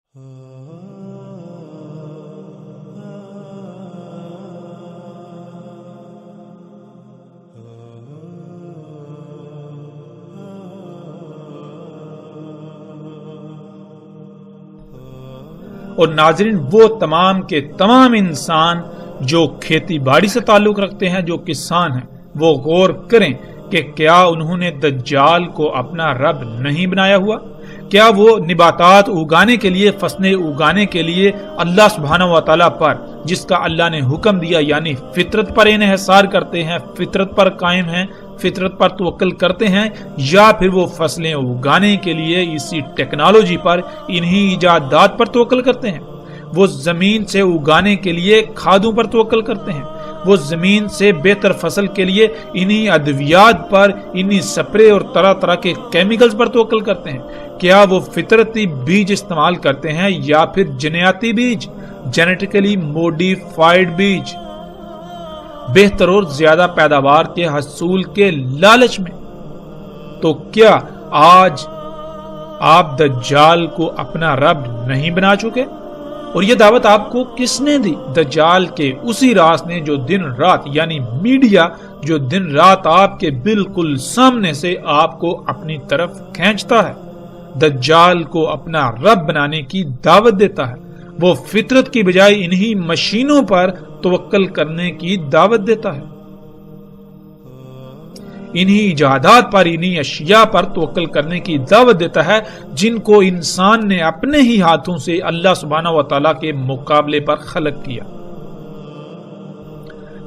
اور ناظرین، وہ تمام کے تمام انسان جو کھیتی باڑی سے تعلق رکھتے ہیں، جو کسان ہیں، وہ غور کریں کہ کیا انہوں نے دجال کو اپنا رب نہیں بنایا ہوا؟ کیا وہ نباتات اگانے کے لیے، فصلیں اگانے کے لیے اللہ سبحانہ و تعالیٰ پر، جس کا اللہ نے حکم دیا، یعنی فطرت پر انحصار کرتے ہیں، فطرت پر قائم ہیں، فطرت پر توکل کرتے ہیں، یا پھر وہ فصلیں اگانے کے لیے اسی ٹیکنالوجی پر، انہی ایجادات پر توکل کرتے ہیں؟ وہ زمین سے اگانے کے لیے کھادوں پر توکل کرتے ہیں، وہ زمین سے بہتر فصل کے لیے انہی ادویات پر، انہی سپرے اور طرح طرح کے کیمیکلز پر توکل کرتے ہیں؟ کیا وہ فطرتی بیج استعمال کرتے ہیں یا پھر جنیاتی بیج، جینیٹیکلی موڈیفائیڈ بیج، بہتر اور زیادہ پیداوار کے حصول کے لالچ میں؟ تو کیا آج آپ دجال کو اپنا رب نہیں بنا چکے؟ اور یہ دعوت آپ کو کس نے دی؟ دجال کے اسی راز نے جو دن رات، یعنی میڈیا جو دن رات آپ کے بالکل سامنے سے آپ کو اپنی طرف کھینچتا ہے، دجال کو اپنا رب بنانے کی دعوت دیتا ہے، وہ فطرت کی بجائے انہی مشینوں پر توکل کرنے کی دعوت دیتا ہے، انہی ایجادات پر، انہی اشیاء پر توکل کرنے کی دعوت دیتا ہے جن کو انسان نے اپنے ہی ہاتھوں سے اللہ سبحانہ و تعالیٰ کے مقابلے پر خلق کیا۔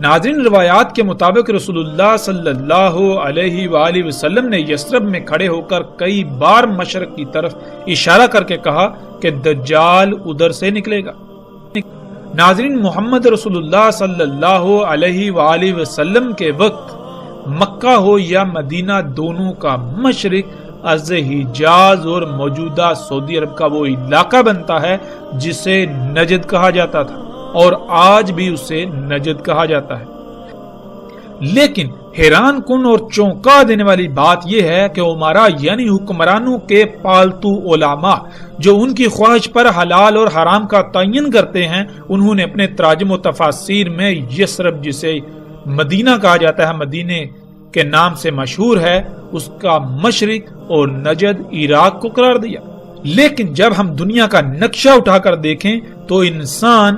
ناظرین، روایات کے مطابق رسول اللہ صلی اللہ علیہ وآلہ وسلم نے یثرب میں کھڑے ہو کر کئی بار مشرق کی طرف اشارہ کر کے کہا کہ دجال ادھر سے نکلے گا۔ ناظرین، محمد رسول اللہ صلی اللہ علیہ وآلہ وسلم کے وقت مکہ ہو یا مدینہ، دونوں کا مشرق از حجاز اور موجودہ سعودی عرب کا وہ علاقہ بنتا ہے جسے نجد کہا جاتا تھا، اور آج بھی اسے نجد کہا جاتا ہے۔ لیکن حیران کن اور چونکا دینے والی بات یہ ہے کہ عمرا یعنی حکمرانوں کے پالتو علماء جو ان کی خواہش پر حلال اور حرام کا تعین کرتے ہیں، انہوں نے اپنے تراجم و تفاسیر میں یثرب، جسے مدینہ کہا جاتا ہے، مدینے کے نام سے مشہور ہے، اس کا مشرق اور نجد عراق کو قرار دیا۔ لیکن جب ہم دنیا کا نقشہ اٹھا کر دیکھیں تو انسان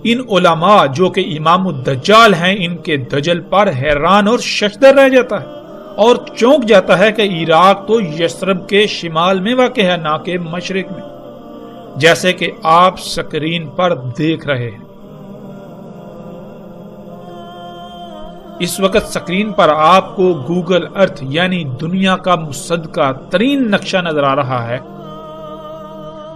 ان علماء جو کہ امام الدجال ہیں، ان کے دجل پر حیران اور ششدر رہ جاتا ہے اور چونک جاتا ہے کہ عراق تو یثرب کے شمال میں واقع ہے، نہ کہ مشرق میں، جیسے کہ آپ سکرین پر دیکھ رہے ہیں۔ اس وقت سکرین پر آپ کو گوگل ارتھ یعنی دنیا کا مصدقہ ترین نقشہ نظر آ رہا ہے،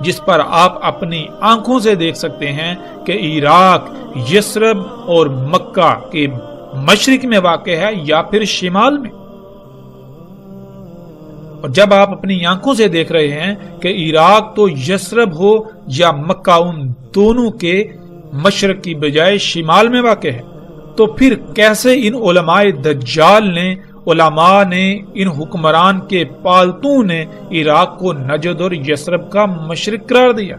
جس پر آپ اپنی آنکھوں سے دیکھ سکتے ہیں کہ عراق یثرب اور مکہ کے مشرق میں واقع ہے یا پھر شمال میں۔ اور جب آپ اپنی آنکھوں سے دیکھ رہے ہیں کہ عراق تو یثرب ہو یا مکہ ان دونوں کے مشرق کی بجائے شمال میں واقع ہے، تو پھر کیسے ان علماء دجال نے، علماء نے، ان حکمران کے پالتوں نے عراق کو نجد اور یثرب کا مشرق قرار دیا؟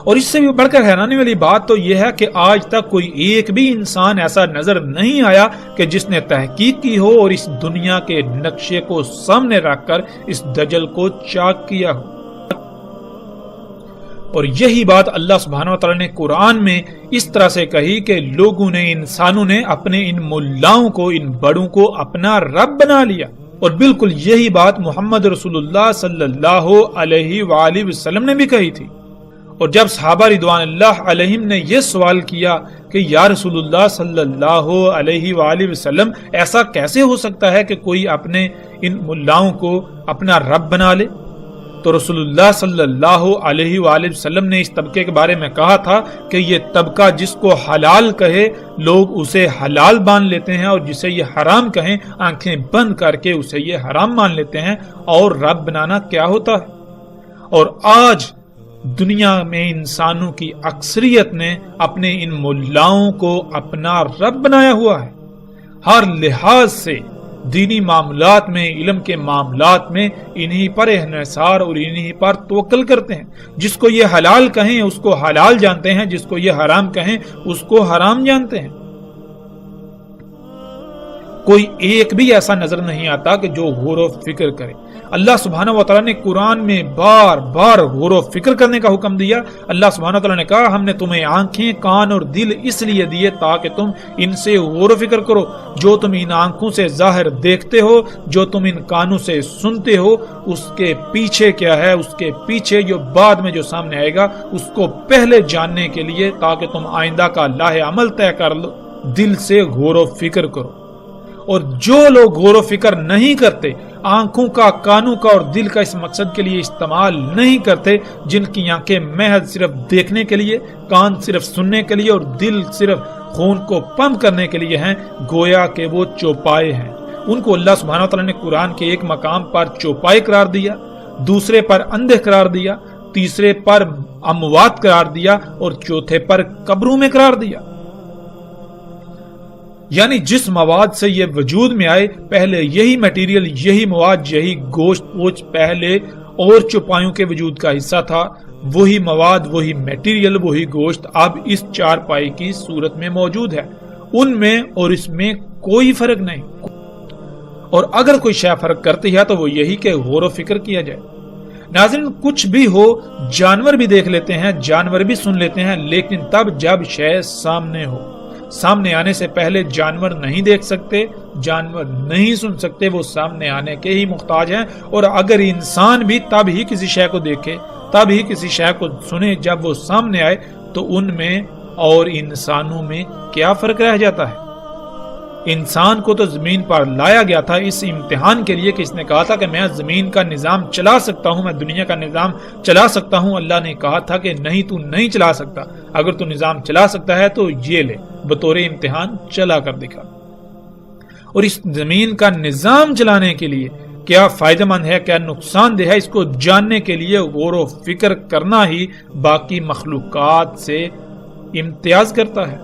اور اس سے بھی بڑھ کر حیرانی والی بات تو یہ ہے کہ آج تک کوئی ایک بھی انسان ایسا نظر نہیں آیا کہ جس نے تحقیق کی ہو اور اس دنیا کے نقشے کو سامنے رکھ کر اس دجل کو چاک کیا ہو۔ اور یہی بات اللہ سبحانہ وتعالی نے قرآن میں اس طرح سے کہی کہ لوگوں نے، انسانوں نے اپنے ان ملاؤں کو، ان بڑوں کو اپنا رب بنا لیا۔ اور بالکل یہی بات محمد رسول اللہ صلی اللہ علیہ وآلہ وسلم نے بھی کہی تھی۔ اور جب صحابہ رضوان اللہ علیہم نے یہ سوال کیا کہ یا رسول اللہ صلی اللہ علیہ وآلہ وسلم، ایسا کیسے ہو سکتا ہے کہ کوئی اپنے ان ملاؤں کو اپنا رب بنا لے؟ تو رسول اللہ صلی اللہ علیہ وآلہ وسلم نے اس طبقے کے بارے میں کہا تھا کہ یہ طبقہ جس کو حلال کہے لوگ اسے حلال مان لیتے ہیں، اور جسے یہ حرام کہیں آنکھیں بند کر کے اسے یہ حرام مان لیتے ہیں۔ اور رب بنانا کیا ہوتا ہے؟ اور آج دنیا میں انسانوں کی اکثریت نے اپنے ان ملاؤں کو اپنا رب بنایا ہوا ہے۔ ہر لحاظ سے دینی معاملات میں، علم کے معاملات میں انہی پر انحصار اور انہی پر توکل کرتے ہیں۔ جس کو یہ حلال کہیں اس کو حلال جانتے ہیں، جس کو یہ حرام کہیں اس کو حرام جانتے ہیں۔ کوئی ایک بھی ایسا نظر نہیں آتا کہ جو غور و فکر کرے۔ اللہ سبحانہ و تعالیٰ نے قرآن میں بار بار غور و فکر کرنے کا حکم دیا۔ اللہ سبحانہ و تعالیٰ نے کہا ہم نے تمہیں آنکھیں، کان اور دل اس لیے دیے تاکہ تم ان سے غور و فکر کرو۔ جو تم ان آنکھوں سے ظاہر دیکھتے ہو، جو تم ان کانوں سے سنتے ہو، اس کے پیچھے کیا ہے، اس کے پیچھے جو بعد میں جو سامنے آئے گا اس کو پہلے جاننے کے لیے تاکہ تم آئندہ کا لاہ عمل طے کر لو، دل سے غور و فکر کرو۔ اور جو لوگ غور و فکر نہیں کرتے، آنکھوں کا، کانوں کا اور دل کا اس مقصد کے لیے استعمال نہیں کرتے، جن کی آنکھیں محض صرف دیکھنے کے لیے، کان صرف سننے کے لیے اور دل صرف خون کو پمپ کرنے کے لیے ہیں، گویا کہ وہ چوپائے ہیں۔ ان کو اللہ سبحانہ وتعالی نے قرآن کے ایک مقام پر چوپائے قرار دیا، دوسرے پر اندھے قرار دیا، تیسرے پر اموات قرار دیا اور چوتھے پر قبروں میں قرار دیا۔ یعنی جس مواد سے یہ وجود میں آئے، پہلے یہی میٹیریل، یہی مواد، یہی گوشت پوچھ پہلے اور چوپایوں کے وجود کا حصہ تھا، وہی مواد، وہی میٹیریل، وہی گوشت اب اس چارپائی کی صورت میں موجود ہے۔ ان میں اور اس میں کوئی فرق نہیں، اور اگر کوئی شے فرق کرتی ہے تو وہ یہی کہ غور و فکر کیا جائے۔ ناظرین، کچھ بھی ہو، جانور بھی دیکھ لیتے ہیں، جانور بھی سن لیتے ہیں، لیکن تب جب شے سامنے ہو۔ سامنے آنے سے پہلے جانور نہیں دیکھ سکتے، جانور نہیں سن سکتے، وہ سامنے آنے کے ہی محتاج ہیں۔ اور اگر انسان بھی تب ہی کسی شے کو دیکھے، تب ہی کسی شے کو سنے جب وہ سامنے آئے، تو ان میں اور انسانوں میں کیا فرق رہ جاتا ہے؟ انسان کو تو زمین پر لایا گیا تھا اس امتحان کے لیے کہ اس نے کہا تھا کہ میں زمین کا نظام چلا سکتا ہوں، میں دنیا کا نظام چلا سکتا ہوں۔ اللہ نے کہا تھا کہ نہیں، تو نہیں چلا سکتا، اگر تو نظام چلا سکتا ہے تو یہ لے، بطور امتحان چلا کر دکھا۔ اور اس زمین کا نظام چلانے کے لیے کیا فائدہ مند ہے، کیا نقصان دہ ہے، اس کو جاننے کے لیے غور و فکر کرنا ہی باقی مخلوقات سے امتیاز کرتا ہے۔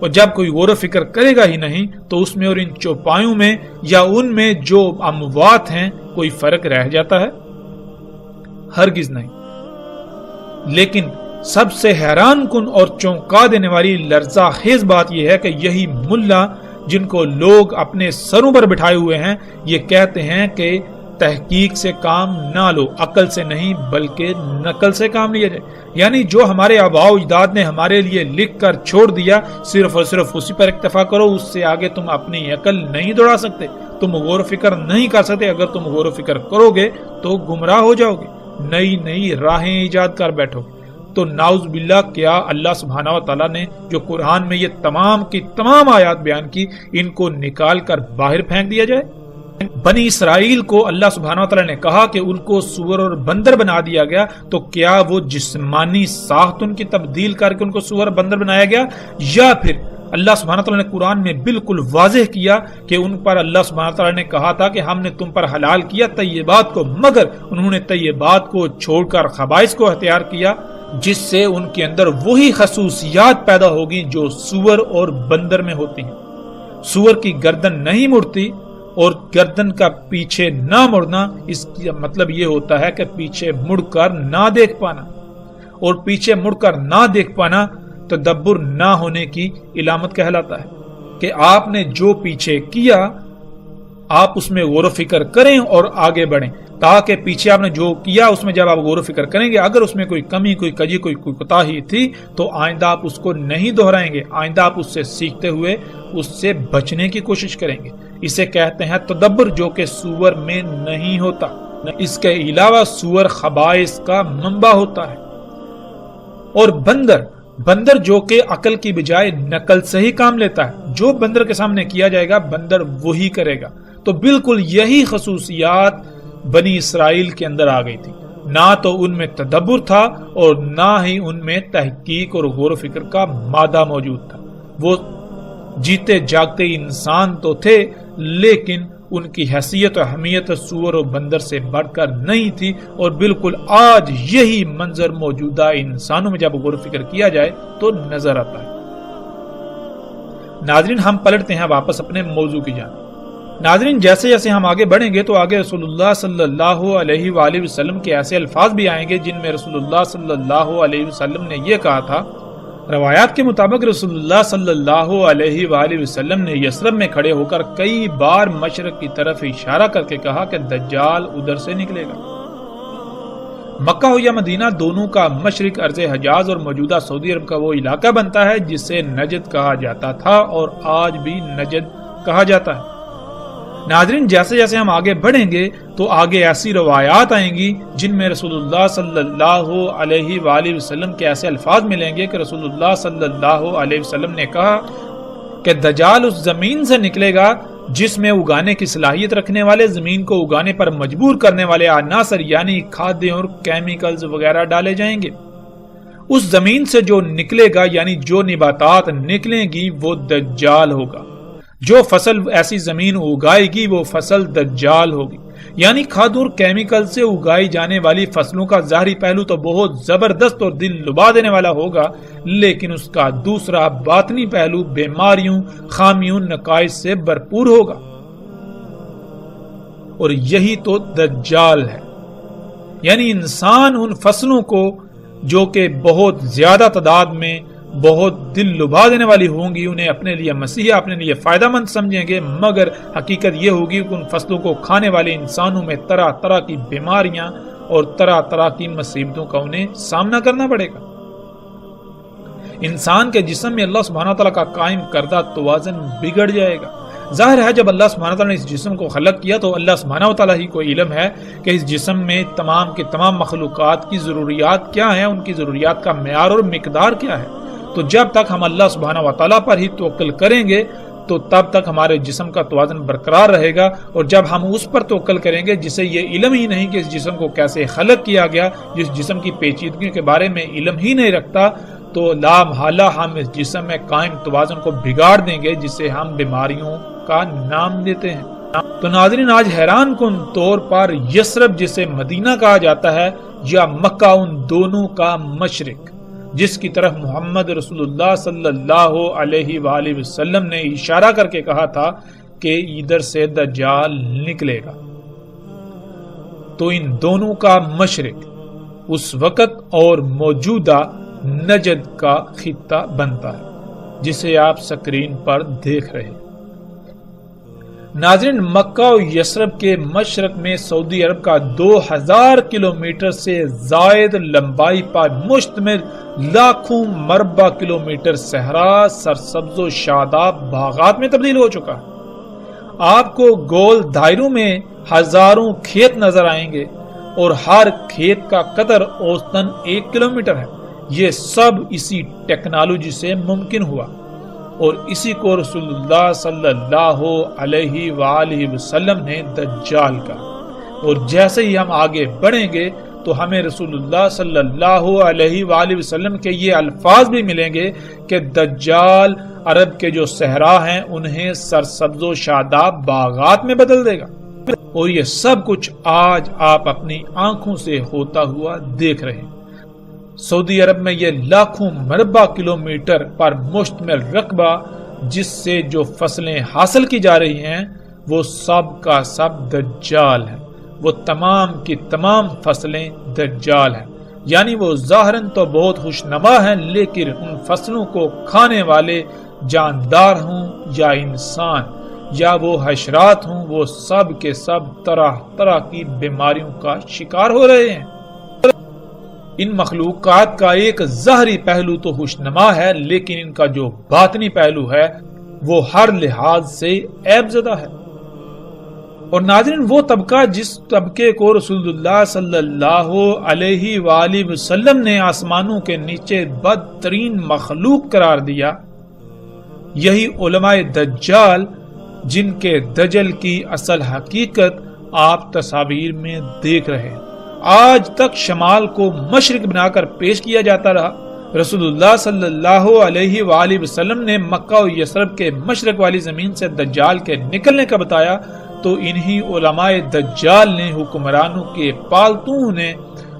اور جب کوئی غور و فکر کرے گا ہی نہیں تو اس میں اور ان چوپایوں میں یا ان میں جو اموات ہیں کوئی فرق رہ جاتا ہے؟ ہرگز نہیں۔ لیکن سب سے حیران کن اور چونکا دینے والی لرزہ خیز بات یہ ہے کہ یہی ملا جن کو لوگ اپنے سروں پر بٹھائے ہوئے ہیں، یہ کہتے ہیں کہ تحقیق سے کام نہ لو، عقل سے نہیں بلکہ نقل سے کام لیا جائے۔ یعنی جو ہمارے آباء و اجداد نے ہمارے لیے لکھ کر چھوڑ دیا، صرف اور صرف اسی پر اکتفا کرو، اس سے آگے تم اپنی عقل نہیں دوڑا سکتے، تم غور و فکر نہیں کر سکتے۔ اگر تم غور و فکر کرو گے تو گمراہ ہو جاؤ گے، نئی نئی راہیں ایجاد کر بیٹھو گے۔ تو نعوذ باللہ، کیا اللہ سبحانہ و تعالیٰ نے جو قرآن میں یہ تمام کی تمام آیات بیان کی، ان کو نکال کر باہر پھینک دیا جائے؟ بنی اسرائیل کو اللہ سبحانہ وتعالی نے کہا کہ ان کو سور اور بندر بنا دیا گیا، تو کیا وہ جسمانی ساخت ان کی تبدیل کر کے ان کو سور اور بندر بنایا گیا، یا پھر اللہ سبحانہ وتعالی نے قرآن میں بالکل واضح کیا کہ ان پر اللہ سبحانہ وتعالی نے کہا تھا کہ ہم نے تم پر حلال کیا طیبات کو، مگر انہوں نے طیبات کو چھوڑ کر خبائث کو اختیار کیا، جس سے ان کے اندر وہی خصوصیات پیدا ہوگی جو سور اور بندر میں ہوتی ہیں۔ سور کی گردن نہیں مڑتی، اور گردن کا پیچھے نہ مڑنا، اس کا مطلب یہ ہوتا ہے کہ پیچھے مڑ کر نہ دیکھ پانا، اور پیچھے مڑ کر نہ دیکھ پانا تدبر نہ ہونے کی علامت کہلاتا ہے کہ آپ نے جو پیچھے کیا آپ اس میں غور و فکر کریں اور آگے بڑھیں، تاکہ پیچھے آپ نے جو کیا اس میں جب آپ غور و فکر کریں گے، اگر اس میں کوئی کمی، کوئی کجی، کوئی کوتاہی تھی تو آئندہ آپ اس کو نہیں دہرائیں گے، آئندہ آپ اس سے سیکھتے ہوئے اس سے بچنے کی کوشش کریں گے۔ اسے کہتے ہیں تدبر، جو کہ سور میں نہیں ہوتا۔ اس کے علاوہ سور خبائث کا منبع ہوتا ہے۔ اور بندر جو کہ عقل کی بجائے نقل سے ہی کام لیتا ہے، جو بندر کے سامنے کیا جائے گا بندر وہی کرے گا۔ تو بالکل یہی خصوصیات بنی اسرائیل کے اندر آ گئی تھی، نہ تو ان میں تدبر تھا اور نہ ہی ان میں تحقیق اور غور و فکر کا مادہ موجود تھا۔ وہ جیتے جاگتے انسان تو تھے، لیکن ان کی حیثیت و اہمیت سور و بندر سے بڑھ کر نہیں تھی، اور بالکل آج یہی منظر موجودہ انسانوں میں جب غور و فکر کیا جائے تو نظر آتا ہے۔ ناظرین، ہم پلٹتے ہیں واپس اپنے موضوع کی جانب۔ ناظرین جیسے جیسے ہم آگے بڑھیں گے تو آگے رسول اللہ صلی اللہ علیہ وآلہ وسلم کے ایسے الفاظ بھی آئیں گے جن میں رسول اللہ صلی اللہ علیہ وسلم نے یہ کہا تھا. روایات کے مطابق رسول اللہ صلی اللہ علیہ وآلہ وسلم نے یثرب میں کھڑے ہو کر کئی بار مشرق کی طرف اشارہ کر کے کہا کہ دجال ادھر سے نکلے گا. مکہ ہو یا مدینہ دونوں کا مشرق ارض حجاز اور موجودہ سعودی عرب کا وہ علاقہ بنتا ہے جسے نجد کہا جاتا تھا اور آج بھی نجد کہا جاتا ہے. ناظرین جیسے جیسے ہم آگے بڑھیں گے تو آگے ایسی روایات آئیں گی جن میں رسول اللہ صلی اللہ علیہ وآلہ وسلم کے ایسے الفاظ ملیں گے کہ رسول اللہ صلی اللہ علیہ وسلم نے کہا کہ دجال اس زمین سے نکلے گا جس میں اگانے کی صلاحیت رکھنے والے، زمین کو اگانے پر مجبور کرنے والے عناصر یعنی کھادیں اور کیمیکلز وغیرہ ڈالے جائیں گے. اس زمین سے جو نکلے گا یعنی جو نباتات نکلیں گی وہ دجال ہوگا. جو فصل ایسی زمین اگائے گی وہ فصل دجال ہوگی. یعنی کھاد اور کیمیکل سے اگائی جانے والی فصلوں کا ظاہری پہلو تو بہت زبردست اور دل لبا دینے والا ہوگا، لیکن اس کا دوسرا باطنی پہلو بیماریوں، خامیوں، نقائص سے بھرپور ہوگا. اور یہی تو دجال ہے. یعنی انسان ان فصلوں کو جو کہ بہت زیادہ تعداد میں بہت دل لبا دینے والی ہوں گی انہیں اپنے لیے مسیح، اپنے لیے فائدہ مند سمجھیں گے، مگر حقیقت یہ ہوگی کہ ان فصلوں کو کھانے والے انسانوں میں طرح طرح کی بیماریاں اور طرح طرح کی مصیبتوں کا انہیں سامنا کرنا پڑے گا. انسان کے جسم میں اللہ سبحانہ وتعالیٰ کا قائم کردہ توازن بگڑ جائے گا. ظاہر ہے جب اللہ سبحانہ وتعالیٰ نے اس جسم کو خلق کیا تو اللہ سبحانہ وتعالیٰ ہی کو علم ہے کہ اس جسم میں تمام کے تمام مخلوقات کی ضروریات کیا ہیں، ان کی ضروریات کا معیار اور مقدار کیا ہے. تو جب تک ہم اللہ سبحانہ وتعالیٰ پر ہی توکل کریں گے تو تب تک ہمارے جسم کا توازن برقرار رہے گا. اور جب ہم اس پر توکل کریں گے جسے یہ علم ہی نہیں کہ اس جسم کو کیسے خلق کیا گیا، جس جسم کی پیچیدگیوں کے بارے میں علم ہی نہیں رکھتا، تو لا محالہ ہم اس جسم میں قائم توازن کو بگاڑ دیں گے جسے ہم بیماریوں کا نام دیتے ہیں. تو ناظرین آج حیران کن طور پر یثرب جسے مدینہ کہا جاتا ہے یا مکہ ان دونوں کا مشرق جس کی طرف محمد رسول اللہ صلی اللہ علیہ وآلہ وسلم نے اشارہ کر کے کہا تھا کہ ادھر سے دجال نکلے گا، تو ان دونوں کا مشرق اس وقت اور موجودہ نجد کا خطہ بنتا ہے جسے آپ سکرین پر دیکھ رہے ہیں. ناظرین مکہ و یثرب کے مشرق میں سعودی عرب کا 2000 کلومیٹر سے زائد لمبائی پر مشتمل لاکھوں مربع کلومیٹر صحرا سرسبز و شاداب باغات میں تبدیل ہو چکا ہے. آپ کو گول دائروں میں ہزاروں کھیت نظر آئیں گے اور ہر کھیت کا قطر اوسطاً 1 کلومیٹر ہے. یہ سب اسی ٹیکنالوجی سے ممکن ہوا اور اسی کو رسول اللہ صلی اللہ علیہ وآلہ وسلم نے دجال کہا. اور جیسے ہی ہم آگے بڑھیں گے تو ہمیں رسول اللہ صلی اللہ علیہ وآلہ وسلم کے یہ الفاظ بھی ملیں گے کہ دجال عرب کے جو صحرا ہیں انہیں سرسبز و شاداب باغات میں بدل دے گا. اور یہ سب کچھ آج آپ اپنی آنکھوں سے ہوتا ہوا دیکھ رہے ہیں. سعودی عرب میں یہ لاکھوں مربع کلومیٹر پر مشتمل رقبہ جس سے جو فصلیں حاصل کی جا رہی ہیں وہ سب کا سب دجال ہے. وہ تمام کی تمام فصلیں دجال ہیں. یعنی وہ ظاہراً تو بہت خوشنما ہیں لیکن ان فصلوں کو کھانے والے جاندار ہوں یا انسان یا وہ حشرات ہوں وہ سب کے سب طرح طرح کی بیماریوں کا شکار ہو رہے ہیں. ان مخلوقات کا ایک ظاہری پہلو تو خوشنما ہے لیکن ان کا جو باطنی پہلو ہے وہ ہر لحاظ سے عیب زدہ ہے. اور ناظرین وہ طبقہ جس طبقے کو رسول اللہ صلی اللہ علیہ وآلہ وسلم نے آسمانوں کے نیچے بدترین مخلوق قرار دیا، یہی علماء دجال جن کے دجل کی اصل حقیقت آپ تصاویر میں دیکھ رہے ہیں. آج تک شمال کو مشرق بنا کر پیش کیا جاتا رہا. رسول اللہ صلی اللہ علیہ وآلہ وسلم نے مکہ و یثرب کے مشرق والی زمین سے دجال کے نکلنے کا بتایا تو انہی علماء دجال نے حکمرانوں کے پالتوں نے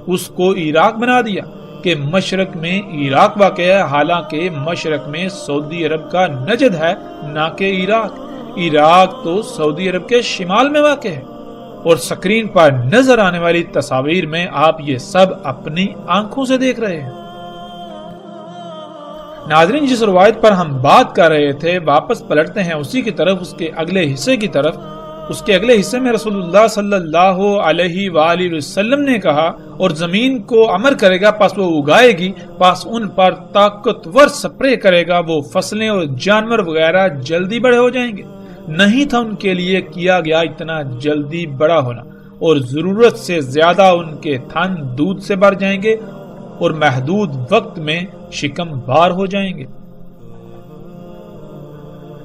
اس کو عراق بنا دیا کہ مشرق میں عراق واقع ہے، حالانکہ مشرق میں سعودی عرب کا نجد ہے نہ کہ عراق. عراق تو سعودی عرب کے شمال میں واقع ہے، اور سکرین پر نظر آنے والی تصاویر میں آپ یہ سب اپنی آنکھوں سے دیکھ رہے ہیں۔ ناظرین، جس روایت پر ہم بات کر رہے تھے واپس پلٹتے ہیں اسی کی طرف، اس کے اگلے حصے کی طرف۔ اس کے اگلے حصے میں رسول اللہ صلی اللہ علیہ وآلہ وسلم نے کہا، اور زمین کو امر کرے گا پس وہ اگائے گی، پس ان پر طاقتور سپرے کرے گا، وہ فصلیں اور جانور وغیرہ جلدی بڑے ہو جائیں گے۔ نہیں تھا ان کے لیے کیا گیا اتنا جلدی بڑا ہونا، اور ضرورت سے زیادہ ان کے تھن دودھ سے بھر جائیں گے اور محدود وقت میں شکم بار ہو جائیں گے۔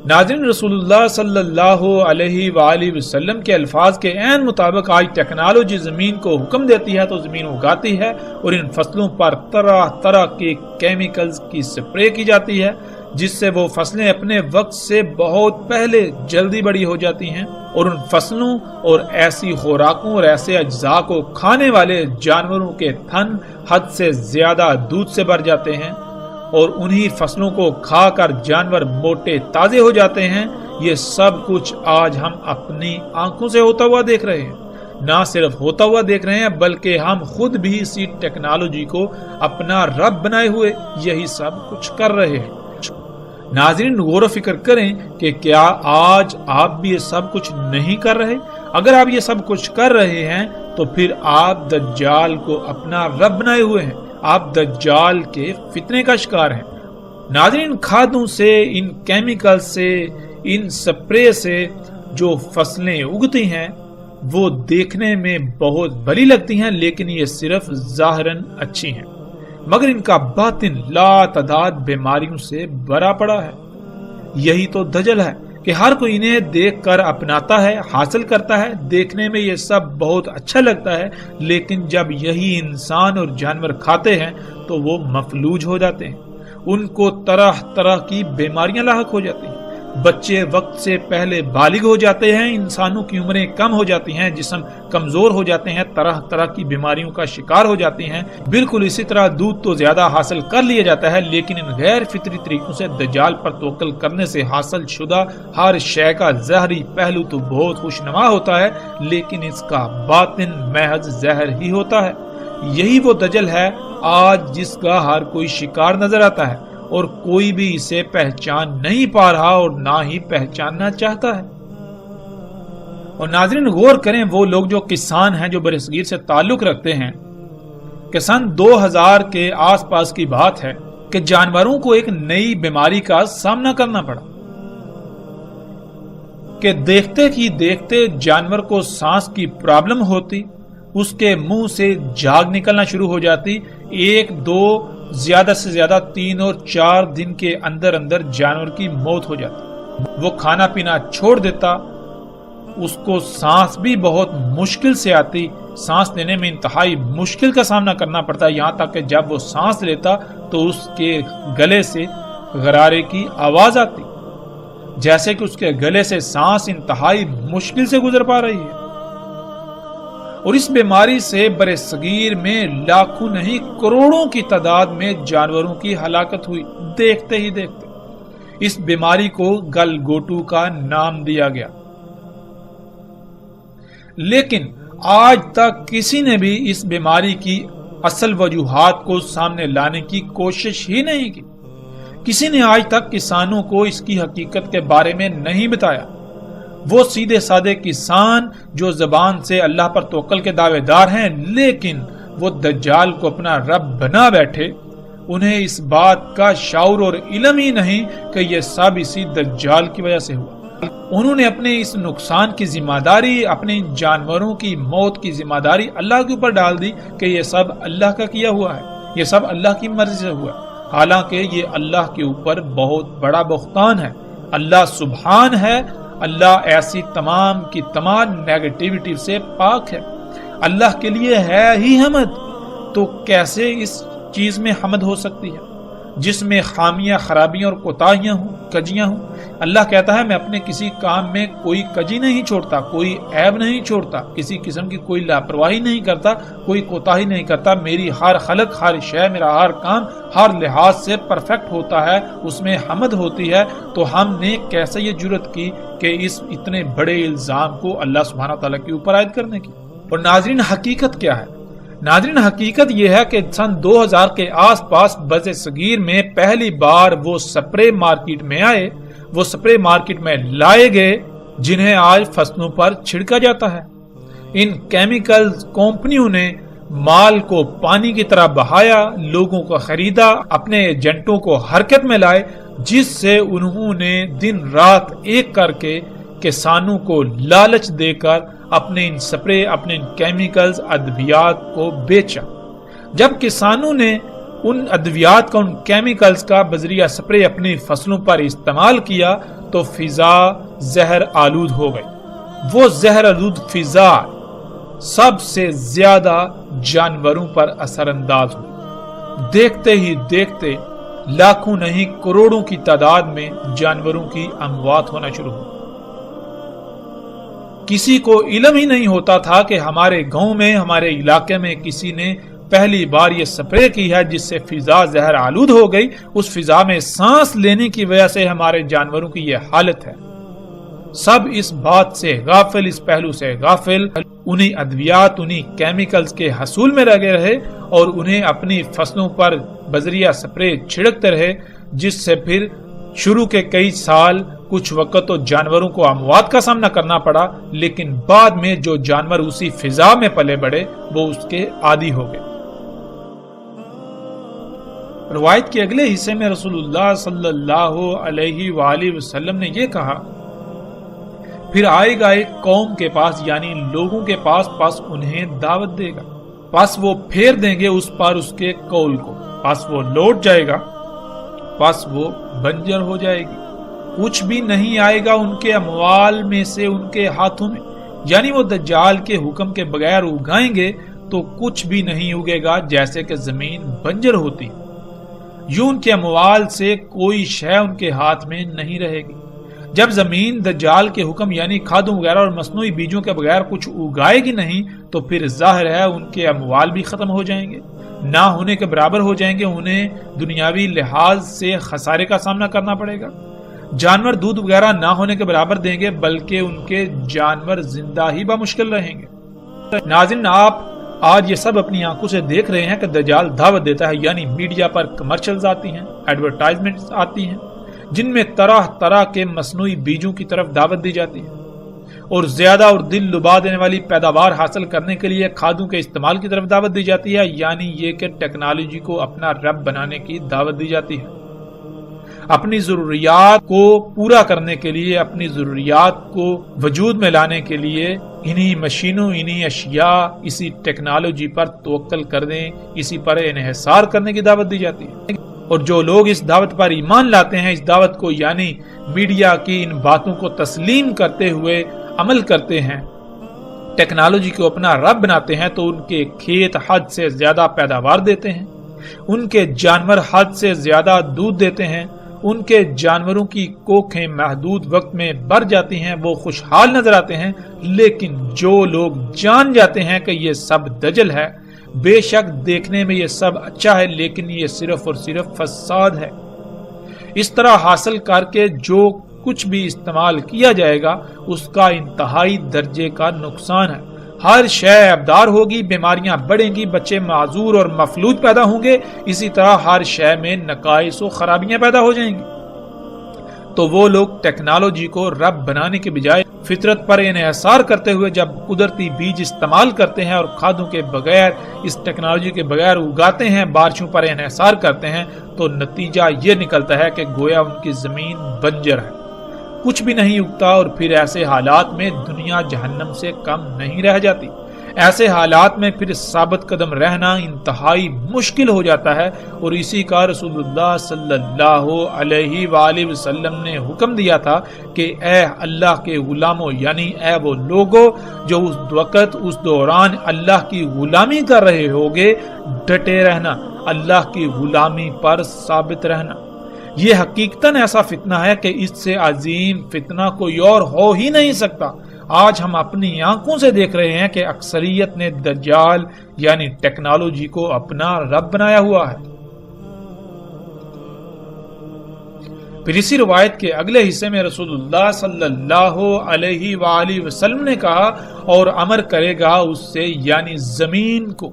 ناظرین، رسول اللہ صلی اللہ علیہ وآلہ وسلم کے الفاظ کے عین مطابق آج ٹیکنالوجی زمین کو حکم دیتی ہے تو زمین اگاتی ہے، اور ان فصلوں پر طرح طرح کے کیمیکلز کی سپرے کی جاتی ہے، جس سے وہ فصلیں اپنے وقت سے بہت پہلے جلدی بڑی ہو جاتی ہیں، اور ان فصلوں اور ایسی خوراکوں اور ایسے اجزاء کو کھانے والے جانوروں کے تھن حد سے زیادہ دودھ سے بھر جاتے ہیں، اور انہی فصلوں کو کھا کر جانور موٹے تازے ہو جاتے ہیں۔ یہ سب کچھ آج ہم اپنی آنکھوں سے ہوتا ہوا دیکھ رہے ہیں۔ نہ صرف ہوتا ہوا دیکھ رہے ہیں بلکہ ہم خود بھی اسی ٹیکنالوجی کو اپنا رب بنائے ہوئے یہی سب کچھ کر رہے ہیں۔ ناظرین، غور و فکر کریں کہ کیا آج آپ بھی یہ سب کچھ نہیں کر رہے؟ اگر آپ یہ سب کچھ کر رہے ہیں تو پھر آپ دجال کو اپنا رب بنائے ہوئے ہیں، آپ دجال کے فتنے کا شکار ہیں۔ ناظرین، کھادوں سے، ان کیمیکل سے، ان سپرے سے جو فصلیں اگتی ہیں وہ دیکھنے میں بہت بھلی لگتی ہیں، لیکن یہ صرف ظاہراً اچھی ہیں، مگر ان کا باطن لا تعداد بیماریوں سے بھرا پڑا ہے۔ یہی تو دجل ہے کہ ہر کوئی انہیں دیکھ کر اپناتا ہے، حاصل کرتا ہے، دیکھنے میں یہ سب بہت اچھا لگتا ہے، لیکن جب یہی انسان اور جانور کھاتے ہیں تو وہ مفلوج ہو جاتے ہیں، ان کو طرح طرح کی بیماریاں لاحق ہو جاتی ہیں، بچے وقت سے پہلے بالغ ہو جاتے ہیں، انسانوں کی عمریں کم ہو جاتی ہیں، جسم کمزور ہو جاتے ہیں، طرح طرح کی بیماریوں کا شکار ہو جاتے ہیں۔ بالکل اسی طرح دودھ تو زیادہ حاصل کر لیا جاتا ہے، لیکن ان غیر فطری طریقوں سے دجال پر توکل کرنے سے حاصل شدہ ہر شے کا ظاہری پہلو تو بہت خوشنما ہوتا ہے، لیکن اس کا باطن محض زہر ہی ہوتا ہے۔ یہی وہ دجل ہے آج جس کا ہر کوئی شکار نظر آتا ہے، اور کوئی بھی اسے پہچان نہیں پا رہا اور نہ ہی پہچاننا چاہتا ہے۔ اور ناظرین، غور کریں، وہ لوگ جو کسان ہیں، جو برصغیر سے تعلق رکھتے ہیں، کہ سن 2000 کے آس پاس کی بات ہے کہ جانوروں کو ایک نئی بیماری کا سامنا کرنا پڑا کہ دیکھتے ہی دیکھتے جانور کو سانس کی پرابلم ہوتی، اس کے منہ سے جھاگ نکلنا شروع ہو جاتی، 1 2 زیادہ سے زیادہ 3 اور 4 دن کے اندر اندر جانور کی موت ہو جاتی، وہ کھانا پینا چھوڑ دیتا، اس کو سانس بھی بہت مشکل سے آتی، سانس لینے میں انتہائی مشکل کا سامنا کرنا پڑتا، یہاں تک کہ جب وہ سانس لیتا تو اس کے گلے سے غرارے کی آواز آتی، جیسے کہ اس کے گلے سے سانس انتہائی مشکل سے گزر پا رہی ہے۔ اور اس بیماری سے برصغیر میں لاکھوں نہیں کروڑوں کی تعداد میں جانوروں کی ہلاکت ہوئی، دیکھتے ہی دیکھتے۔ اس بیماری کو گل گوٹو کا نام دیا گیا، لیکن آج تک کسی نے بھی اس بیماری کی اصل وجوہات کو سامنے لانے کی کوشش ہی نہیں کی۔ کسی نے آج تک کسانوں کو اس کی حقیقت کے بارے میں نہیں بتایا۔ وہ سیدھے سادے کسان جو زبان سے اللہ پر توکل کے دعوے دار ہیں، لیکن وہ دجال کو اپنا رب بنا بیٹھے، انہیں اس بات کا شعور اور علم ہی نہیں کہ یہ سب اسی دجال کی وجہ سے ہوا۔ انہوں نے اپنے اس نقصان کی ذمہ داری، اپنے جانوروں کی موت کی ذمہ داری اللہ کے اوپر ڈال دی کہ یہ سب اللہ کا کیا ہوا ہے، یہ سب اللہ کی مرضی سے ہوا، حالانکہ یہ اللہ کے اوپر بہت بڑا بہتان ہے۔ اللہ سبحان ہے، اللہ ایسی تمام کی تمام نیگیٹیوٹی سے پاک ہے، اللہ کے لیے ہے ہی حمد، تو کیسے اس چیز میں حمد ہو سکتی ہے؟ جس میں خامیاں، خرابیاں اور کوتاہیاں ہوں، کجیاں ہوں۔ اللہ کہتا ہے میں اپنے کسی کام میں کوئی کجی نہیں چھوڑتا، کوئی عیب نہیں چھوڑتا، کسی قسم کی کوئی لاپرواہی نہیں کرتا، کوئی کوتاہی نہیں کرتا۔ میری ہر خلق، ہر شے، میرا ہر کام ہر لحاظ سے پرفیکٹ ہوتا ہے، اس میں حمد ہوتی ہے۔ تو ہم نے کیسے یہ جرت کی کہ اس اتنے بڑے الزام کو اللہ سبحانہ تعالیٰ کے اوپر عائد کرنے کی؟ اور ناظرین، حقیقت کیا ہے؟ ناظرین، حقیقت یہ ہے کہ سن 2000 کے آس پاس بر صغیر میں پہلی بار وہ سپرے مارکیٹ میں آئے، وہ سپرے مارکیٹ میں لائے گئے جنہیں آج فصلوں پر چھڑکا جاتا ہے۔ ان کیمیکل کمپنیوں نے مال کو پانی کی طرح بہایا، لوگوں کو خریدا، اپنے ایجنٹوں کو حرکت میں لائے، جس سے انہوں نے دن رات ایک کر کے کسانوں کو لالچ دے کر اپنے ان سپرے، اپنے ان کیمیکلز، ادویات کو بیچا۔ جب کسانوں نے ان ادویات کا، ان کیمیکلز کا بذریعہ سپرے اپنی فصلوں پر استعمال کیا تو فضا زہر آلود ہو گئی۔ وہ زہر آلود فضا سب سے زیادہ جانوروں پر اثر انداز ہوئی۔ دیکھتے ہی دیکھتے لاکھوں نہیں کروڑوں کی تعداد میں جانوروں کی اموات ہونا شروع ہوئی۔ کسی کو علم ہی نہیں ہوتا تھا کہ ہمارے گاؤں میں، ہمارے علاقے میں کسی نے پہلی بار یہ سپرے کی ہے جس سے فضا زہر آلود ہو گئی۔ اس فضا میں سانس لینے کی وجہ سے ہمارے جانوروں کی یہ حالت ہے۔ سب اس بات سے غافل، اس پہلو سے غافل، انہی ادویات، انہی کیمیکلز کے حصول میں لگے رہے اور انہیں اپنی فصلوں پر بذریعہ سپرے چھڑکتے رہے، جس سے پھر شروع کے کئی سال کچھ وقت تو جانوروں کو اموات کا سامنا کرنا پڑا، لیکن بعد میں جو جانور اسی فضا میں پلے بڑھے وہ اس کے عادی ہو گئے۔ روایت کے اگلے حصے میں رسول اللہ صلی اللہ علیہ وآلہ وسلم نے یہ کہا، پھر آئے گا ایک قوم کے پاس، یعنی لوگوں کے پاس انہیں دعوت دے گا، پس وہ پھیر دیں گے اس پر اس کے قول کو، پس وہ لوٹ جائے گا، پس وہ بنجر ہو جائے گی، کچھ بھی نہیں آئے گا ان کے اموال میں سے ان کے ہاتھوں میں، یعنی وہ دجال کے حکم کے بغیر اگائیں گے تو کچھ بھی نہیں اگے گا، جیسے کہ زمین بنجر ہوتی، یوں ان کے اموال سے کوئی شے ان کے ہاتھ میں نہیں رہے گی۔ جب زمین دجال کے حکم یعنی کھادوں وغیرہ اور مصنوعی بیجوں کے بغیر کچھ اگائے گی نہیں تو پھر ظاہر ہے ان کے اموال بھی ختم ہو جائیں گے، نہ ہونے کے برابر ہو جائیں گے، انہیں دنیاوی لحاظ سے خسارے کا سامنا کرنا پڑے گا۔ جانور دودھ وغیرہ نہ ہونے کے برابر دیں گے، بلکہ ان کے جانور زندہ ہی بمشکل رہیں گے۔ ناظرین، آپ آج یہ سب اپنی آنکھوں سے دیکھ رہے ہیں کہ دجال دعوت دیتا ہے، یعنی میڈیا پر کمرشلز آتی ہیں، ایڈورٹائزمنٹس آتی ہیں، جن میں طرح طرح کے مصنوعی بیجوں کی طرف دعوت دی جاتی ہے اور زیادہ اور دل لبا دینے والی پیداوار حاصل کرنے کے لیے کھادوں کے استعمال کی طرف دعوت دی جاتی ہے، یعنی یہ کہ ٹیکنالوجی کو اپنا رب بنانے کی دعوت دی جاتی ہے۔ اپنی ضروریات کو پورا کرنے کے لیے، اپنی ضروریات کو وجود میں لانے کے لیے انہی مشینوں، انہی اشیاء، اسی ٹیکنالوجی پر توکل کر دیں، اسی پر انحصار کرنے کی دعوت دی جاتی ہے۔ اور جو لوگ اس دعوت پر ایمان لاتے ہیں، اس دعوت کو یعنی میڈیا کی ان باتوں کو تسلیم کرتے ہوئے عمل کرتے ہیں، ٹیکنالوجی کو اپنا رب بناتے ہیں، تو ان کے کھیت حد سے زیادہ پیداوار دیتے ہیں، ان کے جانور حد سے زیادہ دودھ دیتے ہیں، ان کے جانوروں کی کوکھیں محدود وقت میں بڑھ جاتی ہیں، وہ خوشحال نظر آتے ہیں۔ لیکن جو لوگ جان جاتے ہیں کہ یہ سب دجل ہے، بے شک دیکھنے میں یہ سب اچھا ہے، لیکن یہ صرف اور صرف فساد ہے، اس طرح حاصل کر کے جو کچھ بھی استعمال کیا جائے گا اس کا انتہائی درجے کا نقصان ہے۔ ہر شے ابدار ہوگی، بیماریاں بڑھیں گی، بچے معذور اور مفلوج پیدا ہوں گے، اسی طرح ہر شے میں نقائص و خرابیاں پیدا ہو جائیں گی۔ تو وہ لوگ ٹیکنالوجی کو رب بنانے کے بجائے فطرت پر انحصار کرتے ہوئے جب قدرتی بیج استعمال کرتے ہیں اور کھادوں کے بغیر، اس ٹیکنالوجی کے بغیر اگاتے ہیں، بارشوں پر انحصار کرتے ہیں، تو نتیجہ یہ نکلتا ہے کہ گویا ان کی زمین بنجر ہے، کچھ بھی نہیں اگتا، اور پھر ایسے حالات میں دنیا جہنم سے کم نہیں رہ جاتی۔ ایسے حالات میں پھر ثابت قدم رہنا انتہائی مشکل ہو جاتا ہے، اور اسی کا رسول اللہ صلی اللہ علیہ وآلہ وسلم نے حکم دیا تھا کہ اے اللہ کے غلاموں، یعنی اے وہ لوگوں جو اس وقت، اس دوران اللہ کی غلامی کر رہے ہوگے، ڈٹے رہنا، اللہ کی غلامی پر ثابت رہنا۔ یہ حقیقتاً ایسا فتنہ ہے کہ اس سے عظیم فتنہ کوئی اور ہو ہی نہیں سکتا۔ آج ہم اپنی آنکھوں سے دیکھ رہے ہیں کہ اکثریت نے دجال یعنی ٹیکنالوجی کو اپنا رب بنایا ہوا ہے۔ پھر اسی روایت کے اگلے حصے میں رسول اللہ صلی اللہ علیہ وآلہ وسلم نے کہا، اور امر کرے گا اس سے یعنی زمین کو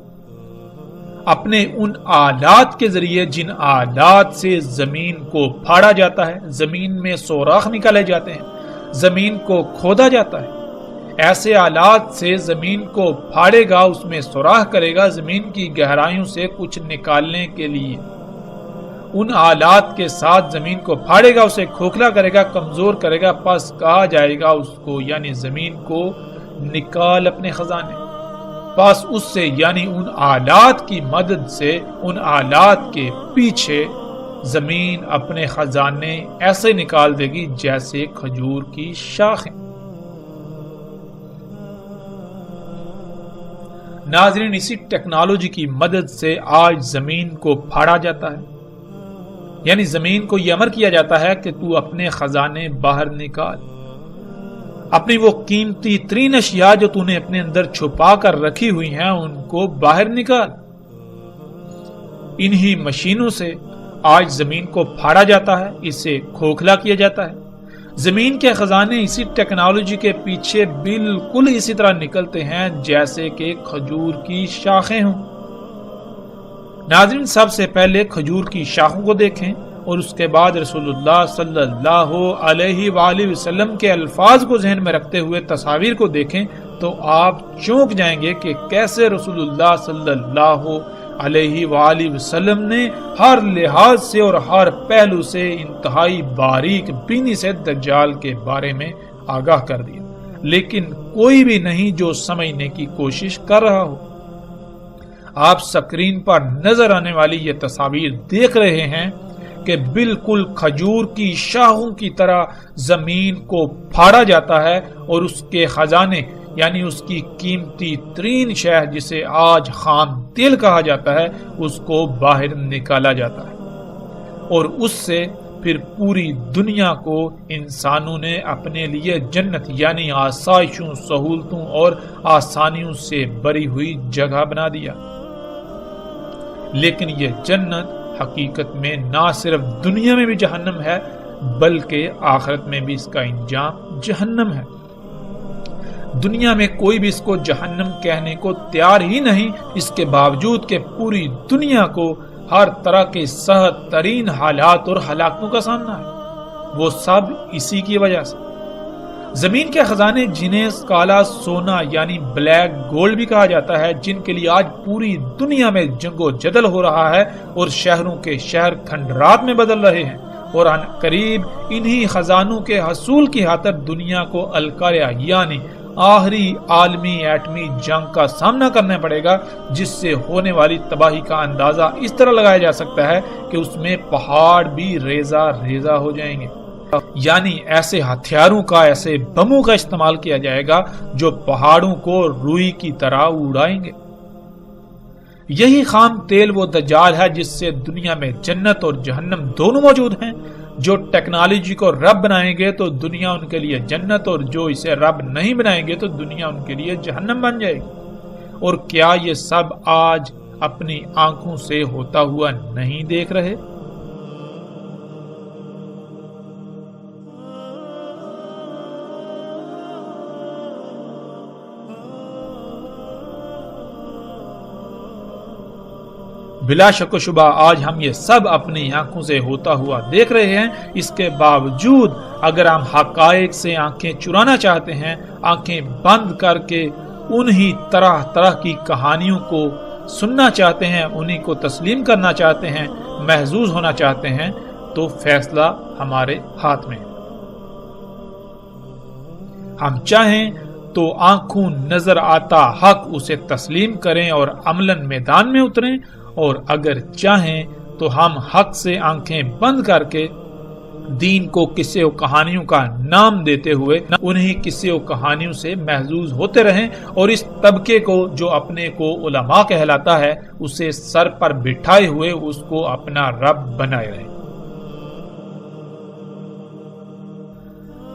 اپنے ان آلات کے ذریعے جن آلات سے زمین کو پھاڑا جاتا ہے، زمین میں سوراخ نکالے جاتے ہیں، زمین کو کھودا جاتا ہے، ایسے آلات سے زمین کو پھاڑے گا، اس میں سوراخ کرے گا زمین کی گہرائیوں سے کچھ نکالنے کے لیے، ان آلات کے ساتھ زمین کو پھاڑے گا، اسے کھوکھلا کرے گا، کمزور کرے گا، پس کہا جائے گا اس کو یعنی زمین کو نکال اپنے خزانے، پس اس سے یعنی ان آلات کی مدد سے ان آلات کے پیچھے زمین اپنے خزانے ایسے نکال دے گی جیسے کھجور کی شاخیں۔ ناظرین، اسی ٹیکنالوجی کی مدد سے آج زمین کو پھاڑا جاتا ہے، یعنی زمین کو یہ امر کیا جاتا ہے کہ تو اپنے خزانے باہر نکال، اپنی وہ قیمتی ترین اشیاء جو تو نے اپنے اندر چھپا کر رکھی ہوئی ہیں ان کو باہر نکال۔ انہی مشینوں سے آج زمین کو پھاڑا جاتا ہے، اسے کھوکھلا کیا جاتا ہے۔ زمین کے خزانے اسی ٹیکنالوجی کے پیچھے بالکل اسی طرح نکلتے ہیں جیسے کہ کھجور کی شاخیں ہوں۔ ناظرین، سب سے پہلے کھجور کی شاخوں کو دیکھیں اور اس کے بعد رسول اللہ صلی اللہ علیہ وآلہ وسلم کے الفاظ کو ذہن میں رکھتے ہوئے تصاویر کو دیکھیں تو آپ چونک جائیں گے کہ کیسے رسول اللہ صلی اللہ علیہ وآلہ وسلم نے ہر لحاظ سے اور ہر پہلو سے انتہائی باریک بینی سے دجال کے بارے میں آگاہ کر دیا، لیکن کوئی بھی نہیں جو سمجھنے کی کوشش کر رہا ہو۔ آپ سکرین پر نظر آنے والی یہ تصاویر دیکھ رہے ہیں کہ بالکل کھجور کی شاخوں کی طرح زمین کو پھاڑا جاتا ہے اور اس کے خزانے یعنی اس کی قیمتی ترین شے جسے آج خام تیل کہا جاتا ہے اس کو باہر نکالا جاتا ہے، اور اس سے پھر پوری دنیا کو انسانوں نے اپنے لیے جنت یعنی آسائشوں، سہولتوں اور آسانیوں سے بری ہوئی جگہ بنا دیا۔ لیکن یہ جنت حقیقت میں نہ صرف دنیا میں بھی جہنم ہے بلکہ آخرت میں بھی اس کا انجام جہنم ہے۔ دنیا میں کوئی بھی اس کو جہنم کہنے کو تیار ہی نہیں، اس کے باوجود کہ پوری دنیا کو ہر طرح کے سخت ترین حالات اور ہلاکتوں کا سامنا ہے، وہ سب اسی کی وجہ سے۔ زمین کے خزانے جنہیں کالا سونا یعنی بلیک گولڈ بھی کہا جاتا ہے، جن کے لیے آج پوری دنیا میں جنگ و جدل ہو رہا ہے اور شہروں کے شہر کھنڈرات میں بدل رہے ہیں، اور ان قریب انہی خزانوں کے حصول کی خاطر دنیا کو القاریہ یعنی آخری عالمی ایٹمی جنگ کا سامنا کرنا پڑے گا، جس سے ہونے والی تباہی کا اندازہ اس طرح لگایا جا سکتا ہے کہ اس میں پہاڑ بھی ریزہ ریزہ ہو جائیں گے، یعنی ایسے ہتھیاروں کا، ایسے بموں کا استعمال کیا جائے گا جو پہاڑوں کو روئی کی طرح اڑائیں گے۔ یہی خام تیل وہ دجال ہے جس سے دنیا میں جنت اور جہنم دونوں موجود ہیں۔ جو ٹیکنالوجی کو رب بنائیں گے تو دنیا ان کے لیے جنت، اور جو اسے رب نہیں بنائیں گے تو دنیا ان کے لیے جہنم بن جائے گی۔ اور کیا یہ سب آج اپنی آنکھوں سے ہوتا ہوا نہیں دیکھ رہے؟ بلا شک و شبہ آج ہم یہ سب اپنی آنکھوں سے ہوتا ہوا دیکھ رہے ہیں۔ اس کے باوجود اگر ہم حقائق سے آنکھیں چرانا چاہتے ہیں، آنکھیں بند کر کے انہی طرح طرح کی کہانیوں کو سننا چاہتے ہیں، انہی کو تسلیم کرنا چاہتے ہیں، محظوظ ہونا چاہتے ہیں، تو فیصلہ ہمارے ہاتھ میں۔ ہم چاہیں تو آنکھوں نظر آتا حق اسے تسلیم کریں اور عملاً میدان میں اتریں، اور اگر چاہیں تو ہم حق سے آنکھیں بند کر کے دین کو قصے و کہانیوں کا نام دیتے ہوئے انہیں قصے و کہانیوں سے محظوظ ہوتے رہیں اور اس طبقے کو جو اپنے کو علماء کہلاتا ہے اسے سر پر بٹھائے ہوئے اس کو اپنا رب بنائے رہیں۔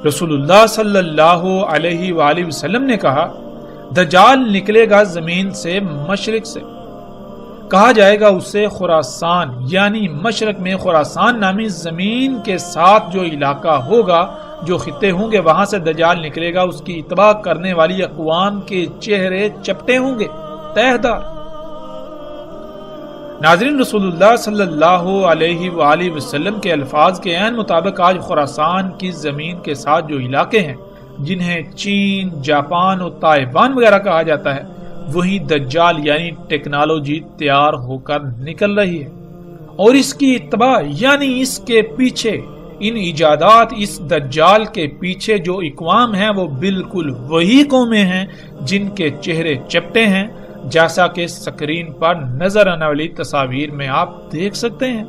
رسول اللہ صلی اللہ علیہ وآلہ وسلم نے کہا، دجال نکلے گا زمین سے مشرق سے، کہا جائے گا اسے خراسان، یعنی مشرق میں خراسان نامی زمین کے ساتھ جو علاقہ ہوگا، جو خطے ہوں گے، وہاں سے دجال نکلے گا۔ اس کی اتباع کرنے والی اقوام کے چہرے چپٹے ہوں گے، تہ دار۔ ناظرین، رسول اللہ صلی اللہ علیہ وآلہ وسلم کے الفاظ کے عین مطابق آج خراسان کی زمین کے ساتھ جو علاقے ہیں جنہیں چین، جاپان اور تائیوان وغیرہ کہا جاتا ہے، وہی دجال یعنی ٹیکنالوجی تیار ہو کر نکل رہی ہے، اور اس کی اتباع یعنی اس کے پیچھے، ان ایجادات، اس دجال کے پیچھے جو اقوام ہیں وہ بالکل وہی قومیں ہیں جن کے چہرے چپٹے ہیں، جیسا کہ سکرین پر نظر آنے والی تصاویر میں آپ دیکھ سکتے ہیں۔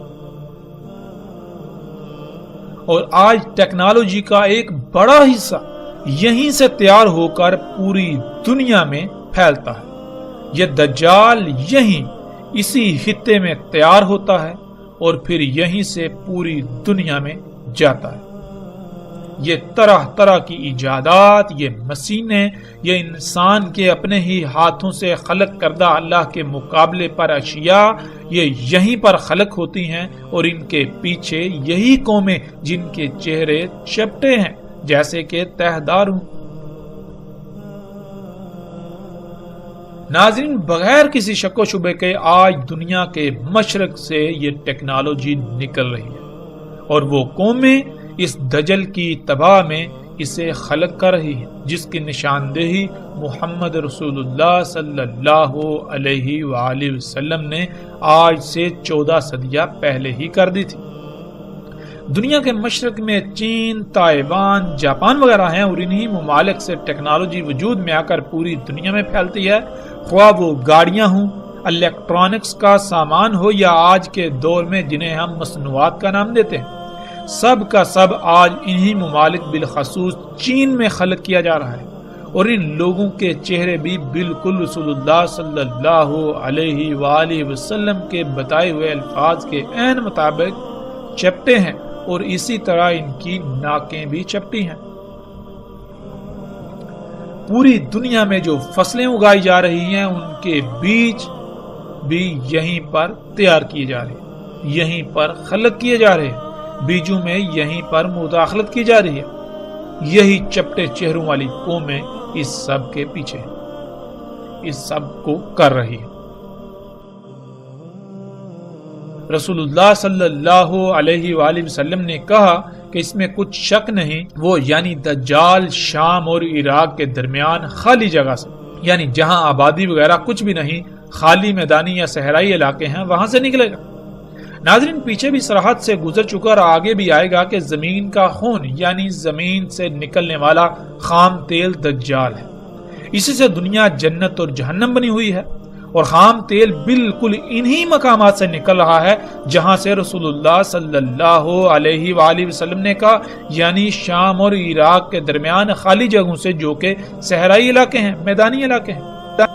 اور آج ٹیکنالوجی کا ایک بڑا حصہ یہیں سے تیار ہو کر پوری دنیا میں پھیلتا ہے۔ یہ دجال یہیں اسی خطے میں تیار ہوتا ہے اور پھر یہیں سے پوری دنیا میں جاتا ہے۔ یہ طرح طرح کی ایجادات، یہ مشینیں، یہ انسان کے اپنے ہی ہاتھوں سے خلق کردہ اللہ کے مقابلے پر اشیاء، یہ یہیں پر خلق ہوتی ہیں، اور ان کے پیچھے یہی قومیں جن کے چہرے چپٹے ہیں جیسے کہ تہ دار ہوں۔ ناظرین، بغیر کسی شک و شبے کے آج دنیا کے مشرق سے یہ ٹیکنالوجی نکل رہی ہے، اور وہ قومیں اس دجل کی تباہ میں اسے خلق کر رہی ہے، جس کی نشاندہی محمد رسول اللہ صلی اللہ علیہ وآلہ وسلم نے آج سے 14 صدیاں پہلے ہی کر دی تھی۔ دنیا کے مشرق میں چین، تائیوان، جاپان وغیرہ ہیں، اور انہی ممالک سے ٹیکنالوجی وجود میں آ کر پوری دنیا میں پھیلتی ہے، خواہ وہ گاڑیاں ہوں، الیکٹرانکس کا سامان ہو، یا آج کے دور میں جنہیں ہم مصنوعات کا نام دیتے ہیں، سب کا سب آج انہی ممالک بالخصوص چین میں خلق کیا جا رہا ہے، اور ان لوگوں کے چہرے بھی بالکل رسول اللہ صلی اللہ علیہ وآلہ وسلم کے بتائے ہوئے الفاظ کے عین مطابق چپٹے ہیں، اور اسی طرح ان کی ناکیں بھی چپٹی ہیں۔ پوری دنیا میں جو فصلیں اگائی جا رہی ہیں ان کے بیج بھی یہیں پر تیار کیے جا رہے ہیں، یہیں پر خلق کیے جا رہے ہیں، بیجوں میں یہیں پر مداخلت کی جا رہی ہے۔ یہی چپٹے چہروں والی قومیں اس سب کے پیچھے ہیں، اس سب کو کر رہی ہے۔ رسول اللہ صلی اللہ علیہ وآلہ وسلم نے کہا کہ اس میں کچھ شک نہیں، وہ یعنی دجال شام اور عراق کے درمیان خالی جگہ سے، یعنی جہاں آبادی وغیرہ کچھ بھی نہیں، خالی میدانی یا صحرائی علاقے ہیں، وہاں سے نکلے گا۔ ناظرین، پیچھے بھی سرحد سے گزر چکا اور آگے بھی آئے گا کہ زمین کا خون یعنی زمین سے نکلنے والا خام تیل دجال ہے۔ اسی سے دنیا جنت اور جہنم بنی ہوئی ہے، اور خام تیل بالکل انہی مقامات سے نکل رہا ہے جہاں سے رسول اللہ صلی اللہ علیہ وآلہ وسلم نے کہا، یعنی شام اور عراق کے درمیان خالی جگہوں سے، جو کہ صحرائی علاقے ہیں، میدانی علاقے ہیں،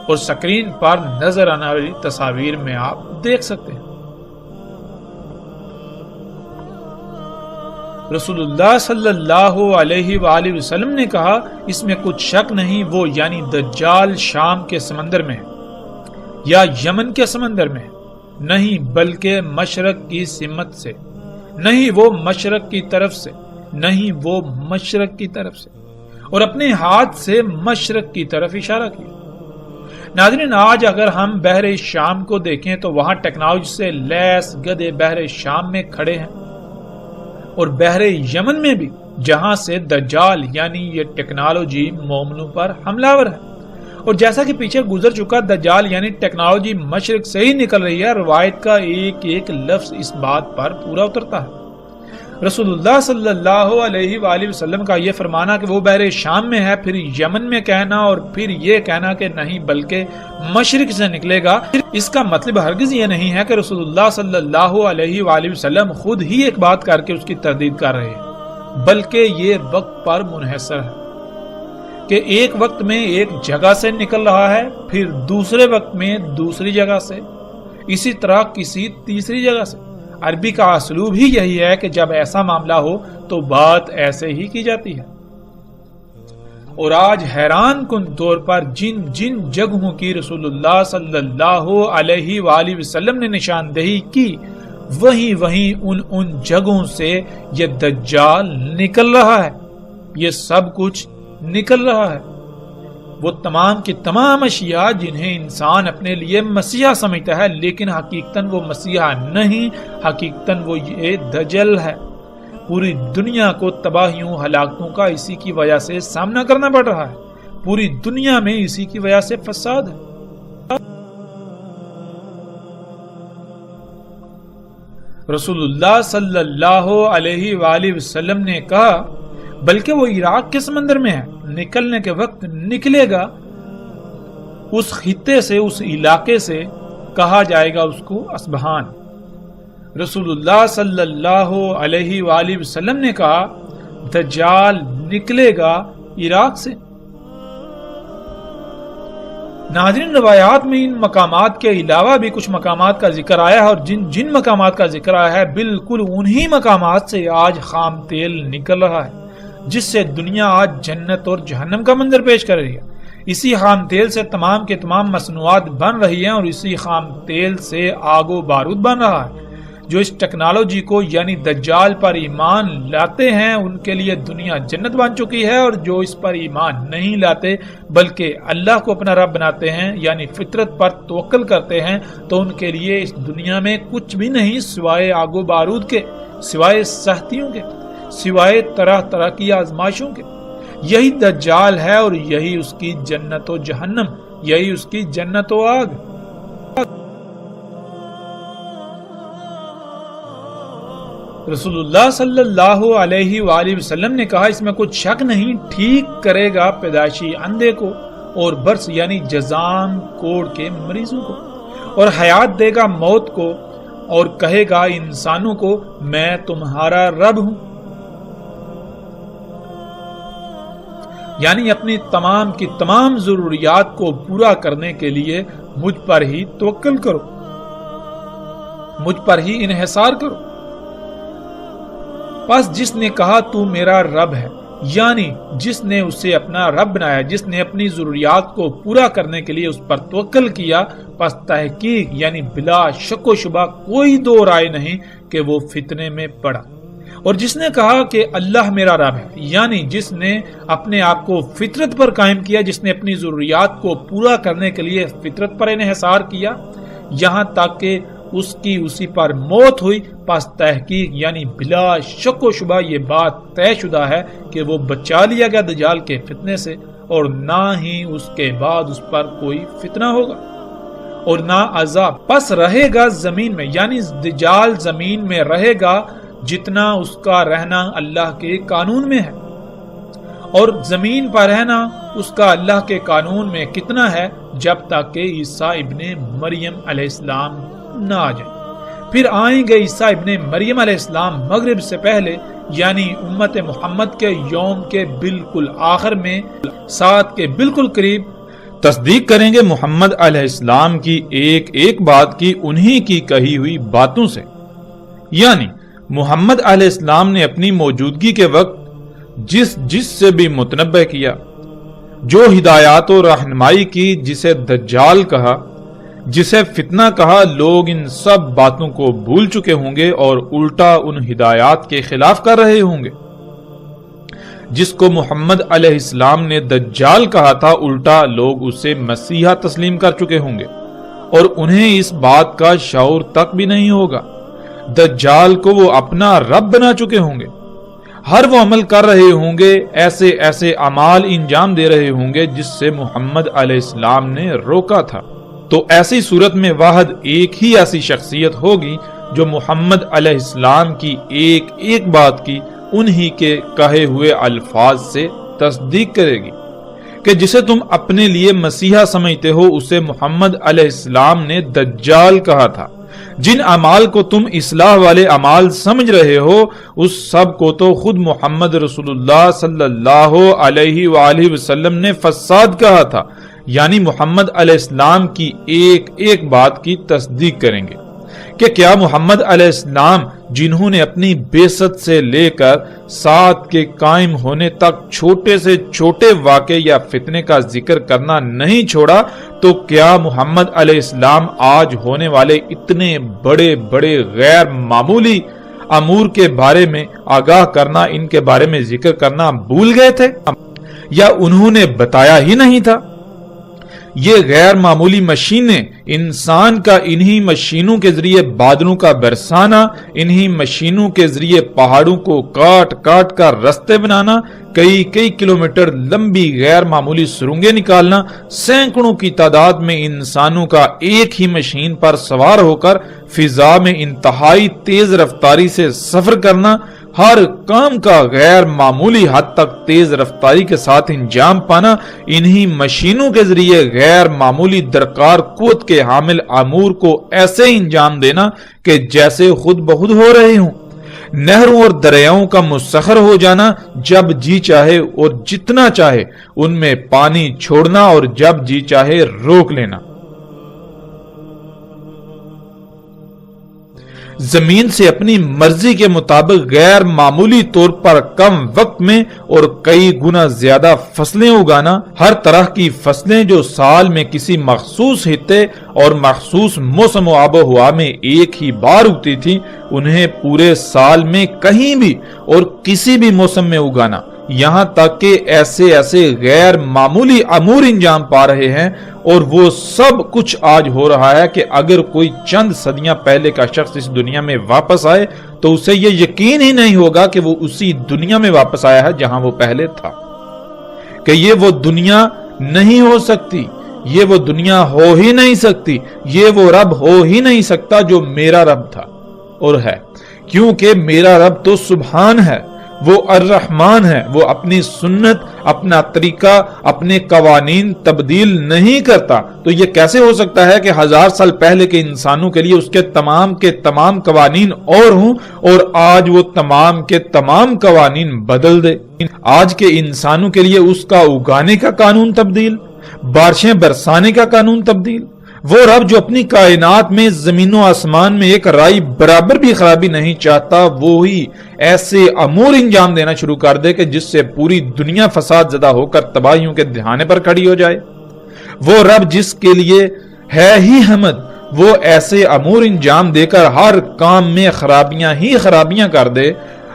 اور سکرین پر نظر آنے والی تصاویر میں آپ دیکھ سکتے ہیں۔ رسول اللہ صلی اللہ علیہ وآلہ وسلم نے کہا، اس میں کچھ شک نہیں، وہ یعنی دجال شام کے سمندر میں ہے یا یمن کے سمندر میں، نہیں بلکہ مشرق کی سمت سے، نہیں وہ مشرق کی طرف سے، نہیں وہ مشرق کی طرف سے، اور اپنے ہاتھ سے مشرق کی طرف اشارہ کیا۔ ناظرین، آج اگر ہم بحر شام کو دیکھیں تو وہاں ٹیکنالوجی سے لیس گدھے بحر شام میں کھڑے ہیں، اور بحر یمن میں بھی، جہاں سے دجال یعنی یہ ٹیکنالوجی مومنوں پر حملہ آور ہے۔ اور جیسا کہ پیچھے گزر چکا، دجال یعنی ٹیکنالوجی مشرق سے ہی نکل رہی ہے، روایت کا ایک ایک لفظ اس بات پر پورا اترتا ہے۔ رسول اللہ صلی اللہ علیہ وآلہ وسلم کا یہ فرمانا کہ وہ بحر شام میں ہے، پھر یمن میں کہنا اور پھر یہ کہنا کہ نہیں بلکہ مشرق سے نکلے گا، اس کا مطلب ہرگز یہ نہیں ہے کہ رسول اللہ صلی اللہ علیہ وآلہ وسلم خود ہی ایک بات کر کے اس کی تردید کر رہے ہیں، بلکہ یہ وقت پر منحصر ہے کہ ایک وقت میں ایک جگہ سے نکل رہا ہے، پھر دوسرے وقت میں دوسری جگہ سے، اسی طرح کسی تیسری جگہ سے۔ عربی کا اسلوب ہی یہی ہے کہ جب ایسا معاملہ ہو تو بات ایسے ہی کی جاتی ہے۔ اور آج حیران کن طور پر جن جن جگہوں کی رسول اللہ صلی اللہ علیہ وآلہ وسلم نے نشاندہی کی، وہیں ان جگہوں سے یہ دجال نکل رہا ہے، یہ سب کچھ نکل رہا ہے۔ وہ تمام کی تمام اشیاء جنہیں انسان اپنے لیے مسیحا سمجھتا ہے، لیکن حقیقتاً وہ مسیحا نہیں، حقیقتاً وہ یہ دجل ہے۔ پوری دنیا کو تباہیوں ہلاکتوں کا اسی کی وجہ سے سامنا کرنا پڑ رہا ہے، پوری دنیا میں اسی کی وجہ سے فساد ہے۔ رسول اللہ صلی اللہ علیہ وآلہ وسلم نے کہا بلکہ وہ عراق کے سمندر میں ہے، نکلنے کے وقت نکلے گا، اس خطے سے، اس علاقے سے کہا جائے گا اس کو اصبہان۔ رسول اللہ صلی اللہ علیہ وآلہ وسلم نے کہا دجال نکلے گا عراق سے۔ ناظرین، روایات میں ان مقامات کے علاوہ بھی کچھ مقامات کا ذکر آیا ہے، اور جن مقامات کا ذکر آیا ہے بالکل انہی مقامات سے آج خام تیل نکل رہا ہے، جس سے دنیا آج جنت اور جہنم کا منظر پیش کر رہی ہے۔ اسی خام تیل سے تمام کے تمام مصنوعات بن رہی ہیں، اور اسی خام تیل سے آگ و بارود بن رہا ہے۔ جو اس ٹیکنالوجی کو یعنی دجال پر ایمان لاتے ہیں ان کے لیے دنیا جنت بن چکی ہے، اور جو اس پر ایمان نہیں لاتے بلکہ اللہ کو اپنا رب بناتے ہیں یعنی فطرت پر توکل کرتے ہیں، تو ان کے لیے اس دنیا میں کچھ بھی نہیں سوائے آگ و بارود کے، سوائے سختیوں کے، سوائے طرح طرح کی آزمائشوں کے۔ یہی دجال ہے اور یہی اس کی جنت و جہنم، یہی اس کی جنت و آگ۔ رسول اللہ صلی اللہ علیہ وآلہ وسلم نے کہا اس میں کچھ شک نہیں، ٹھیک کرے گا پیدائشی اندھے کو اور برس یعنی جزام کوڑ کے مریضوں کو، اور حیات دے گا موت کو، اور کہے گا انسانوں کو میں تمہارا رب ہوں، یعنی اپنی تمام کی تمام ضروریات کو پورا کرنے کے لیے مجھ پر ہی توکل کرو، مجھ پر ہی انحصار کرو۔ پس جس نے کہا تو میرا رب ہے، یعنی جس نے اسے اپنا رب بنایا، جس نے اپنی ضروریات کو پورا کرنے کے لیے اس پر توکل کیا، پس تحقیق یعنی بلا شک و شبہ کوئی دو رائے نہیں کہ وہ فتنے میں پڑا۔ اور جس نے کہا کہ اللہ میرا رب ہے، یعنی جس نے اپنے آپ کو فطرت پر قائم کیا، جس نے اپنی ضروریات کو پورا کرنے کے لیے فطرت پر انحصار کیا، یہاں تک کہ اس کی اسی پر موت ہوئی، پس تحقیق یعنی بلا شک و شبہ یہ بات طے شدہ ہے کہ وہ بچا لیا گیا دجال کے فتنے سے، اور نہ ہی اس کے بعد اس پر کوئی فتنہ ہوگا اور نہ عذاب۔ پس رہے گا زمین میں، یعنی دجال زمین میں رہے گا جتنا اس کا رہنا اللہ کے قانون میں ہے، اور زمین پر رہنا اس کا اللہ کے قانون میں کتنا ہے، جب تک کہ عیسیٰ ابن مریم علیہ السلام نہ آ جائیں۔ پھر آئیں گے عیسیٰ ابن مریم علیہ السلام مغرب سے پہلے، یعنی امت محمد کے یوم کے بالکل آخر میں، سات کے بالکل قریب۔ تصدیق کریں گے محمد علیہ السلام کی ایک ایک بات کی انہی کی کہی ہوئی باتوں سے، یعنی محمد علیہ السلام نے اپنی موجودگی کے وقت جس سے بھی متنبع کیا، جو ہدایات و رہنمائی کی، جسے دجال کہا، جسے فتنہ کہا، لوگ ان سب باتوں کو بھول چکے ہوں گے اور الٹا ان ہدایات کے خلاف کر رہے ہوں گے۔ جس کو محمد علیہ السلام نے دجال کہا تھا، الٹا لوگ اسے مسیحا تسلیم کر چکے ہوں گے، اور انہیں اس بات کا شعور تک بھی نہیں ہوگا۔ دجال کو وہ اپنا رب بنا چکے ہوں گے، ہر وہ عمل کر رہے ہوں گے، ایسے ایسے اعمال انجام دے رہے ہوں گے جس سے محمد علیہ السلام نے روکا تھا۔ تو ایسی صورت میں واحد ایک ہی ایسی شخصیت ہوگی جو محمد علیہ السلام کی ایک ایک بات کی انہی کے کہے ہوئے الفاظ سے تصدیق کرے گی کہ جسے تم اپنے لیے مسیحا سمجھتے ہو اسے محمد علیہ السلام نے دجال کہا تھا۔ جن اعمال کو تم اصلاح والے اعمال سمجھ رہے ہو اس سب کو تو خود محمد رسول اللہ صلی اللہ علیہ وآلہ وسلم نے فساد کہا تھا، یعنی محمد علیہ السلام کی ایک ایک بات کی تصدیق کریں گے کہ کیا محمد علیہ السلام جنہوں نے اپنی بعثت سے لے کر ساتھ کے قائم ہونے تک چھوٹے سے چھوٹے واقعے یا فتنے کا ذکر کرنا نہیں چھوڑا، تو کیا محمد علیہ السلام آج ہونے والے اتنے بڑے بڑے غیر معمولی امور کے بارے میں آگاہ کرنا، ان کے بارے میں ذکر کرنا بھول گئے تھے یا انہوں نے بتایا ہی نہیں تھا؟ یہ غیر معمولی مشینیں، انسان کا انہی مشینوں کے ذریعے بادلوں کا برسانا، انہی مشینوں کے ذریعے پہاڑوں کو کاٹ کاٹ کر رستے بنانا، کئی کئی کلومیٹر لمبی غیر معمولی سرنگیں نکالنا، سینکڑوں کی تعداد میں انسانوں کا ایک ہی مشین پر سوار ہو کر فضا میں انتہائی تیز رفتاری سے سفر کرنا، ہر کام کا غیر معمولی حد تک تیز رفتاری کے ساتھ انجام پانا، انہی مشینوں کے ذریعے غیر معمولی درکار قوت کے حامل امور کو ایسے انجام دینا کہ جیسے خود بخود ہو رہے ہوں، نہروں اور دریاؤں کا مسخر ہو جانا، جب جی چاہے اور جتنا چاہے ان میں پانی چھوڑنا اور جب جی چاہے روک لینا، زمین سے اپنی مرضی کے مطابق غیر معمولی طور پر کم وقت میں اور کئی گنا زیادہ فصلیں اگانا، ہر طرح کی فصلیں جو سال میں کسی مخصوص خطے اور مخصوص موسم و آب و ہوا میں ایک ہی بار اگتی تھی، انہیں پورے سال میں کہیں بھی اور کسی بھی موسم میں اگانا، یہاں تک کہ ایسے ایسے غیر معمولی امور انجام پا رہے ہیں، اور وہ سب کچھ آج ہو رہا ہے کہ اگر کوئی چند صدیاں پہلے کا شخص اس دنیا میں واپس آئے تو اسے یہ یقین ہی نہیں ہوگا کہ وہ اسی دنیا میں واپس آیا ہے جہاں وہ پہلے تھا، کہ یہ وہ دنیا نہیں ہو سکتی، یہ وہ دنیا ہو ہی نہیں سکتی، یہ وہ رب ہو ہی نہیں سکتا جو میرا رب تھا اور ہے، کیونکہ میرا رب تو سبحان ہے، وہ الرحمن ہے، وہ اپنی سنت، اپنا طریقہ، اپنے قوانین تبدیل نہیں کرتا، تو یہ کیسے ہو سکتا ہے کہ 1000 سال پہلے کے انسانوں کے لیے اس کے تمام قوانین اور ہوں اور آج وہ تمام کے تمام قوانین بدل دے؟ آج کے انسانوں کے لیے اس کا اگانے کا قانون تبدیل، بارشیں برسانے کا قانون تبدیل، وہ رب جو اپنی کائنات میں زمین و آسمان میں ایک رائی برابر بھی خرابی نہیں چاہتا، وہی ایسے امور انجام دینا شروع کر دے کہ جس سے پوری دنیا فساد زدہ ہو کر تباہیوں کے دہانے پر کھڑی ہو جائے۔ وہ رب جس کے لیے ہے ہی حمد، وہ ایسے امور انجام دے کر ہر کام میں خرابیاں ہی خرابیاں کر دے،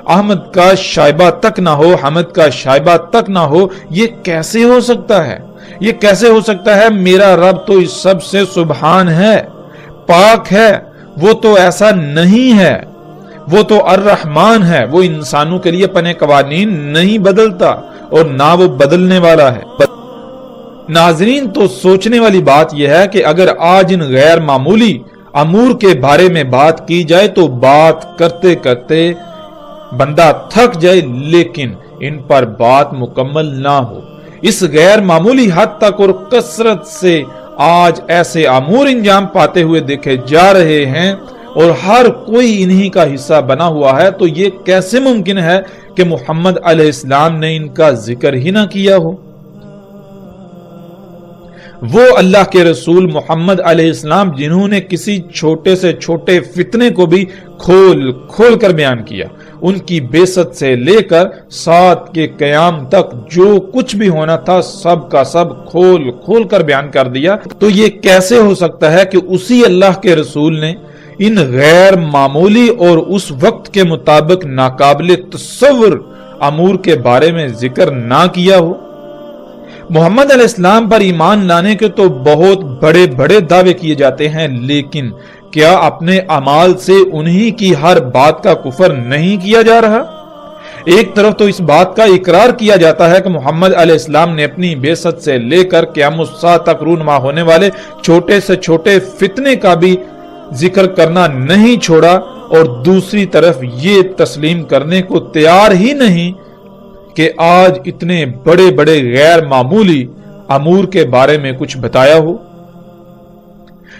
احمد کا شائبہ تک نہ ہو، حمد کا شائبہ تک نہ ہو، یہ کیسے ہو سکتا ہے؟ یہ کیسے ہو سکتا ہے؟ میرا رب تو اس سب سے سبحان ہے، پاک ہے، وہ تو ایسا نہیں ہے، وہ تو الرحمن ہے، وہ انسانوں کے لیے اپنے قوانین نہیں بدلتا اور نہ وہ بدلنے والا ہے۔ ناظرین، تو سوچنے والی بات یہ ہے کہ اگر آج ان غیر معمولی امور کے بارے میں بات کی جائے تو بات کرتے کرتے بندہ تھک جائے، لیکن ان پر بات مکمل نہ ہو۔ اس غیر معمولی حد تک اور کثرت سے آج ایسے امور انجام پاتے ہوئے دیکھے جا رہے ہیں اور ہر کوئی انہی کا حصہ بنا ہوا ہے، تو یہ کیسے ممکن ہے کہ محمد علیہ السلام نے ان کا ذکر ہی نہ کیا ہو؟ وہ اللہ کے رسول محمد علیہ السلام جنہوں نے کسی چھوٹے سے چھوٹے فتنے کو بھی کھول کھول کر بیان کیا، ان کی بعثت سے لے کر ساتھ کے قیام تک جو کچھ بھی ہونا تھا سب کا سب کھول کھول کر بیان کر دیا، تو یہ کیسے ہو سکتا ہے کہ اسی اللہ کے رسول نے ان غیر معمولی اور اس وقت کے مطابق ناقابل تصور امور کے بارے میں ذکر نہ کیا ہو؟ محمد علیہ السلام پر ایمان لانے کے تو بہت بڑے بڑے دعوے کیے جاتے ہیں، لیکن کیا اپنے اعمال سے انہی کی ہر بات کا کفر نہیں کیا جا رہا؟ ایک طرف تو اس بات کا اقرار کیا جاتا ہے کہ محمد علیہ السلام نے اپنی بعثت سے لے کر قیامت الساعہ تک رونما ہونے والے چھوٹے سے چھوٹے فتنے کا بھی ذکر کرنا نہیں چھوڑا اور دوسری طرف یہ تسلیم کرنے کو تیار ہی نہیں کہ آج اتنے بڑے بڑے غیر معمولی امور کے بارے میں کچھ بتایا ہو۔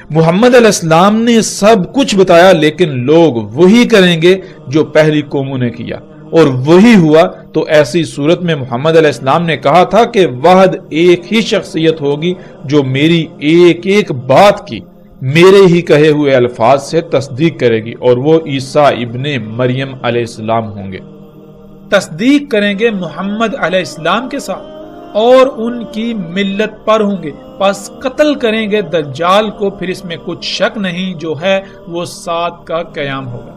محمد علیہ السلام نے سب کچھ بتایا، لیکن لوگ وہی کریں گے جو پہلی قوموں نے کیا، اور وہی ہوا۔ تو ایسی صورت میں محمد علیہ السلام نے کہا تھا کہ واحد ایک ہی شخصیت ہوگی جو میری ایک ایک بات کی میرے ہی کہے ہوئے الفاظ سے تصدیق کرے گی، اور وہ عیسیٰ ابن مریم علیہ السلام ہوں گے۔ تصدیق کریں گے محمد علیہ السلام کے ساتھ اور ان کی ملت پر ہوں گے، پس قتل کریں گے دجال کو، پھر اس میں کچھ شک نہیں، جو ہے وہ 7 کا قیام ہوگا۔